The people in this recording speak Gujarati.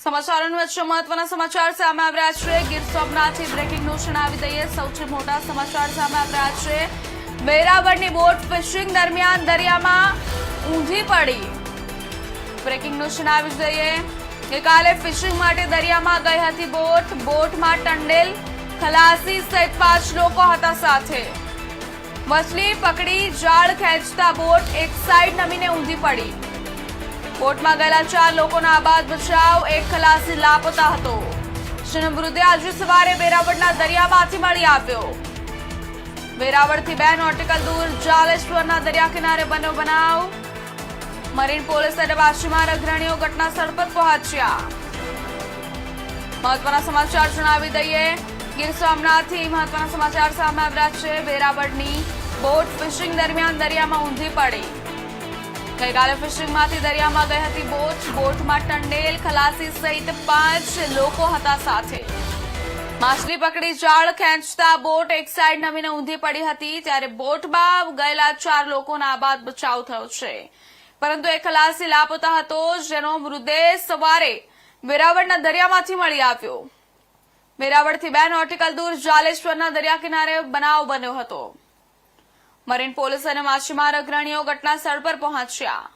સમાચારોની વચ્ચે મહત્વના સમાચાર સામે આવી રહ્યા છે। ગીર સોમનાથથી બ્રેકિંગ ન્યૂઝ જણાવી દઈએ। સૌથી મોટા સમાચાર સામે આવી રહ્યા છે। વેરાવળની બોટ ફિશિંગ દરમિયાન દરિયામાં ઊંધી પડી। બ્રેકિંગ ન્યૂઝ જણાવી દઈએ ગઈકાલે ફિશિંગ માટે દરિયામાં ગઈ હતી બોટ। બોટમાં ટંડેલ, ખલાસી સહિત 5 લોકો હતા સાથે। મછલી પકડી જાળ ખેંચતા બોટ એક સાઈડ નમીને ઊંધી પડી। બોટમાં ગયેલા 4 લોકોના આબાદ બચાવ। એક ખલાસી લાપતા હતો, જેનો મૃતદેહ આજે સવારે વેરાવળના દરિયામાંથી મળી આવ્યો। વેરાવળથી 2 નોટિકલ દૂર જાલેશ્વરના દરિયા કિનારે બન્યો બનાવ। મરીન પોલીસ અને માછીમાર અગ્રણીઓ ઘટના સ્થળ પર પહોંચ્યા। મહત્વના સમાચાર જણાવી દઈએ ગીર સોમનાથથી મહત્વના સમાચાર સામે આવ્યા છે। વેરાવળની બોટ ફિશિંગ દરમિયાન દરિયામાં ઊંધી પડી। ગઈકાલે ફિશિંગમાંથી દરિયામાં ગઈ હતી બોટ। બોટમાં ટંડેલ, ખલાસી સહિત 5 લોકો હતા સાથે। માછલી પકડી જાળ ખેંચતા બોટ એક સાઈડ નમીને ઊંધી પડી હતી, ત્યારે બોટમાં ગયેલા 4 લોકોના આબાદ બચાવ થયો છે, પરંતુ એક ખલાસી લાપતા હતો, જેનો મૃતદેહ સવારે વેરાવળના દરિયામાંથી મળી આવ્યો। વેરાવળથી 2 નોટિકલ દૂર જાલેશ્વરના દરિયા કિનારે બનાવ બન્યો હતો। મરીન પોલીસ અને માછીમાર અગ્રણીઓ ઘટના સ્થળ પર પહોંચ્યા।